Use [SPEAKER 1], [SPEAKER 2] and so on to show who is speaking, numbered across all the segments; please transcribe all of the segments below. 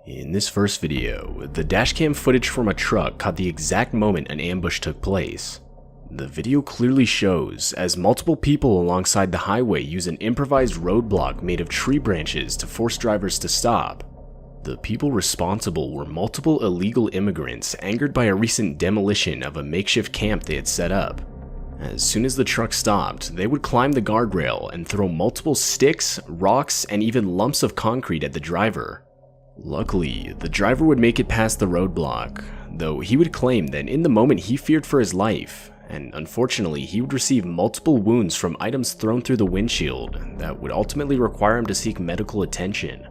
[SPEAKER 1] In this first video, the dashcam footage from a truck caught the exact moment an ambush took place. The video clearly shows as multiple people alongside the highway use an improvised roadblock made of tree branches to force drivers to stop. The people responsible were multiple illegal immigrants angered by a recent demolition of a makeshift camp they had set up. As soon as the truck stopped, they would climb the guardrail and throw multiple sticks, rocks, and even lumps of concrete at the driver. Luckily, the driver would make it past the roadblock, though he would claim that in the moment he feared for his life, and unfortunately he would receive multiple wounds from items thrown through the windshield that would ultimately require him to seek medical attention.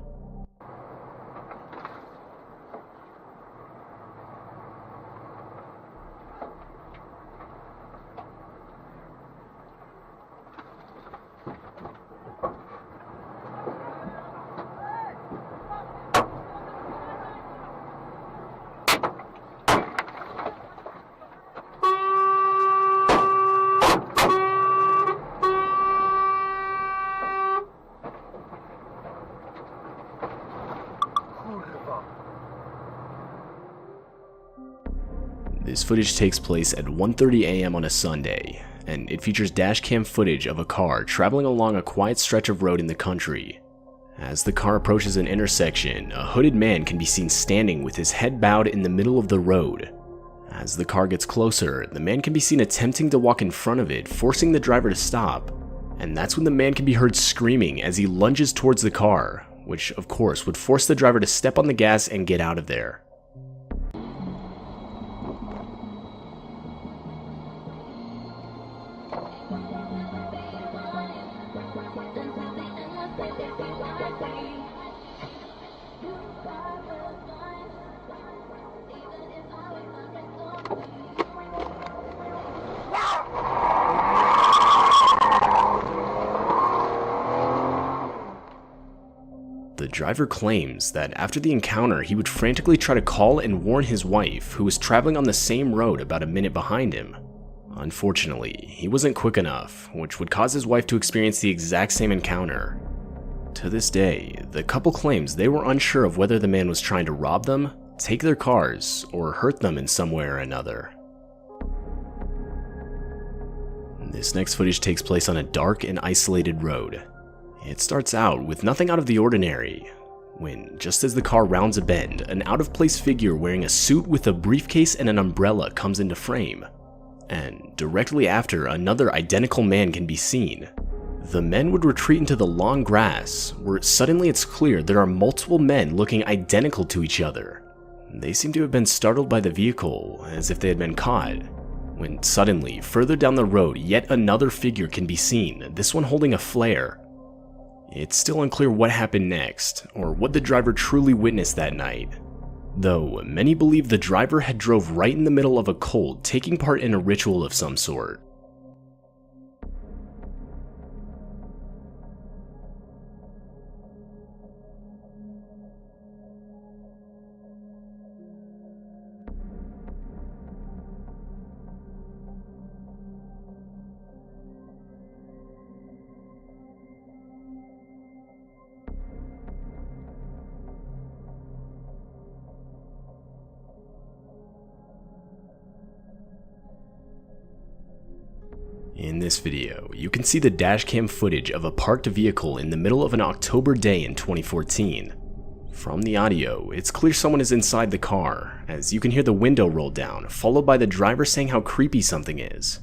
[SPEAKER 1] This footage takes place at 1:30 a.m. on a Sunday, and it features dashcam footage of a car traveling along a quiet stretch of road in the country. As the car approaches an intersection, a hooded man can be seen standing with his head bowed in the middle of the road. As the car gets closer, the man can be seen attempting to walk in front of it, forcing the driver to stop. And that's when the man can be heard screaming as he lunges towards the car, which of course would force the driver to step on the gas and get out of there. The driver claims that after the encounter, he would frantically try to call and warn his wife, who was traveling on the same road about a minute behind him. Unfortunately, he wasn't quick enough, which would cause his wife to experience the exact same encounter. To this day, the couple claims they were unsure of whether the man was trying to rob them, take their cars, or hurt them in some way or another. This next footage takes place on a dark and isolated road. It starts out with nothing out of the ordinary, when just as the car rounds a bend, an out-of-place figure wearing a suit with a briefcase and an umbrella comes into frame. And directly after, another identical man can be seen. The men would retreat into the long grass, where suddenly it's clear there are multiple men looking identical to each other. They seem to have been startled by the vehicle, as if they had been caught, when suddenly, further down the road, yet another figure can be seen, this one holding a flare. It's still unclear what happened next, or what the driver truly witnessed that night, though many believe the driver had drove right in the middle of a cult taking part in a ritual of some sort. In this video, you can see the dashcam footage of a parked vehicle in the middle of an October day in 2014. From the audio, it's clear someone is inside the car, as you can hear the window roll down, followed by the driver saying how creepy something is.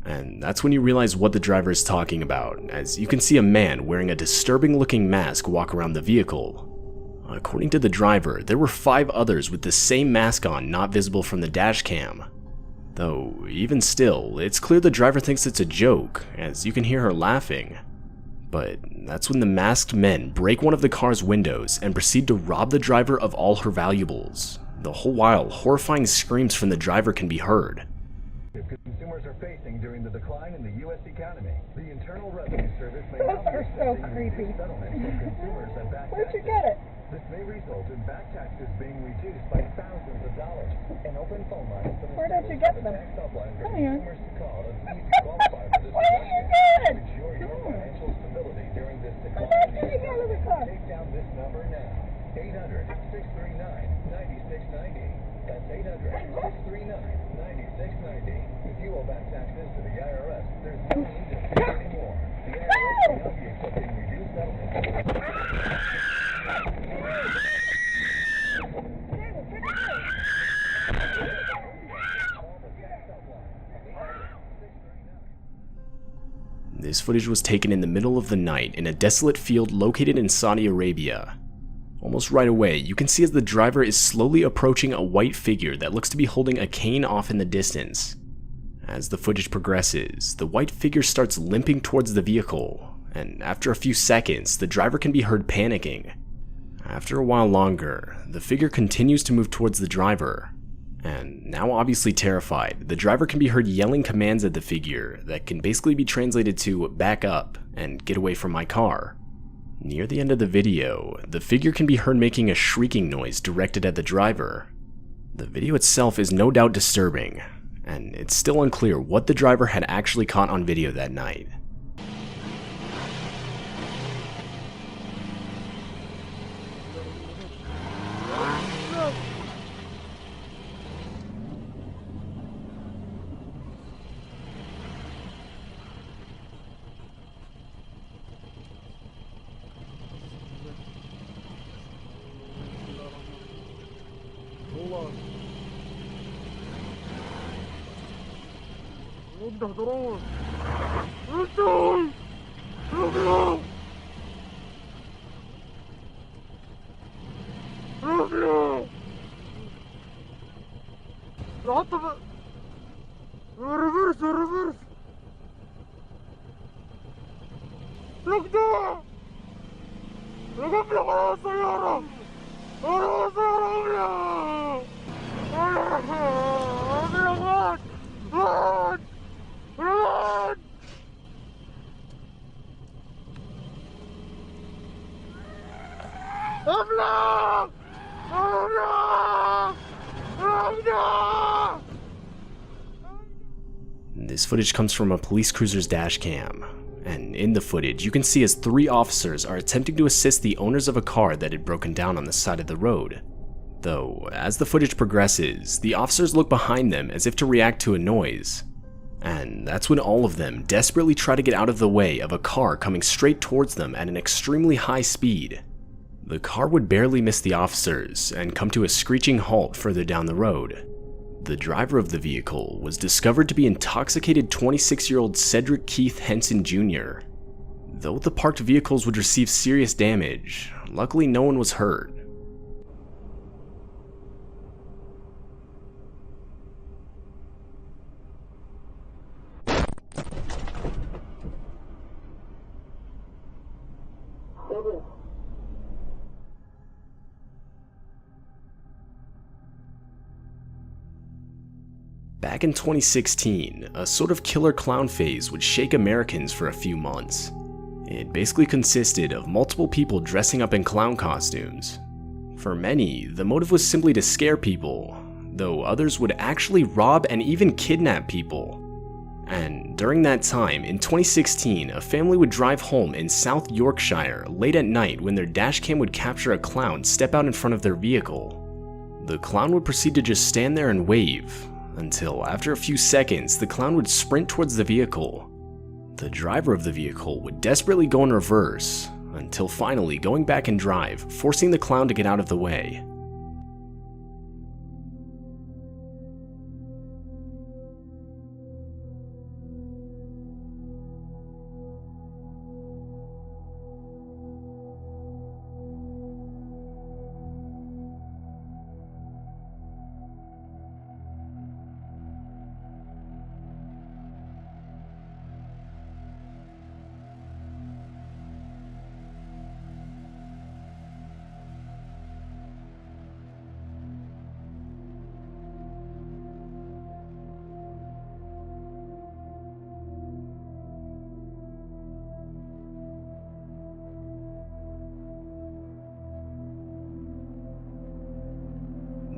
[SPEAKER 1] And that's when you realize what the driver is talking about, as you can see a man wearing a disturbing looking mask walk around the vehicle. According to the driver, there were 5 others with the same mask on not visible from the dashcam. Though, even still, it's clear the driver thinks it's a joke, as you can hear her laughing. But that's when the masked men break one of the car's windows and proceed to rob the driver of all her valuables. The whole while, horrifying screams from the driver can be heard.
[SPEAKER 2] Consumers are facing during the decline in the U.S. economy. The Internal Revenue Service may
[SPEAKER 3] Those are so creepy. Where'd you get it?
[SPEAKER 2] This may result in back taxes being reduced by thousands of dollars. An open phone line for the
[SPEAKER 3] Where did you get them?
[SPEAKER 2] Come
[SPEAKER 3] here.
[SPEAKER 2] Consumers to call and please qualify for this
[SPEAKER 3] What are you doing?
[SPEAKER 2] ensure your financial stability during this
[SPEAKER 3] Get
[SPEAKER 2] decline.
[SPEAKER 3] out of the car.
[SPEAKER 2] Take down this number now. 800-639-9690. That's 800-639-9690. If you owe back taxes to the IRS, there's no need to fear anymore. The IRS will not be accepting reduced settlements.
[SPEAKER 1] This footage was taken in the middle of the night in a desolate field located in Saudi Arabia. Almost right away, you can see as the driver is slowly approaching a white figure that looks to be holding a cane off in the distance. As the footage progresses, the white figure starts limping towards the vehicle, and after a few seconds, the driver can be heard panicking. After a while longer, the figure continues to move towards the driver, and now obviously terrified, the driver can be heard yelling commands at the figure that can basically be translated to "back up" and "get away from my car." Near the end of the video, the figure can be heard making a shrieking noise directed at the driver. The video itself is no doubt disturbing, and it's still unclear what the driver had actually caught on video that night. This footage comes from a police cruiser's dash cam, and in the footage you can see as 3 officers are attempting to assist the owners of a car that had broken down on the side of the road. Though, as the footage progresses, the officers look behind them as if to react to a noise. And that's when all of them desperately try to get out of the way of a car coming straight towards them at an extremely high speed. The car would barely miss the officers and come to a screeching halt further down the road. The driver of the vehicle was discovered to be intoxicated 26-year-old Cedric Keith Henson Jr. Though the parked vehicles would receive serious damage, luckily no one was hurt. Back in 2016, a sort of killer clown phase would shake Americans for a few months. It basically consisted of multiple people dressing up in clown costumes. For many, the motive was simply to scare people, though others would actually rob and even kidnap people. And during that time, in 2016, a family would drive home in South Yorkshire late at night when their dashcam would capture a clown step out in front of their vehicle. The clown would proceed to just stand there and wave, until after a few seconds, the clown would sprint towards the vehicle. The driver of the vehicle would desperately go in reverse, until finally going back in drive, forcing the clown to get out of the way.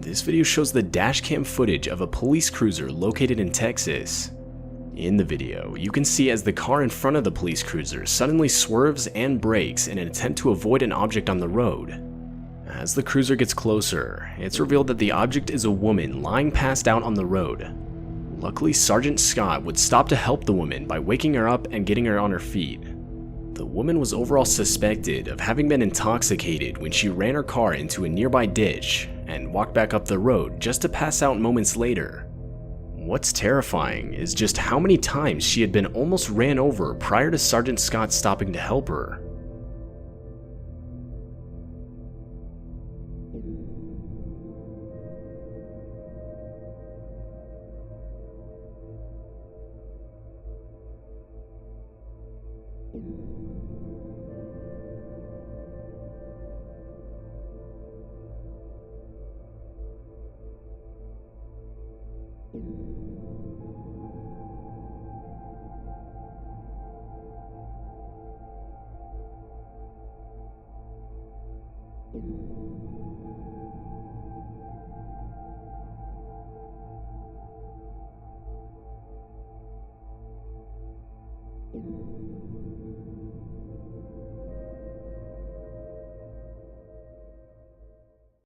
[SPEAKER 1] This video shows the dashcam footage of a police cruiser located in Texas. In the video, you can see as the car in front of the police cruiser suddenly swerves and brakes in an attempt to avoid an object on the road. As the cruiser gets closer, it's revealed that the object is a woman lying passed out on the road. Luckily, Sergeant Scott would stop to help the woman by waking her up and getting her on her feet. The woman was overall suspected of having been intoxicated when she ran her car into a nearby ditch and walked back up the road just to pass out moments later. What's terrifying is just how many times she had been almost ran over prior to Sergeant Scott stopping to help her.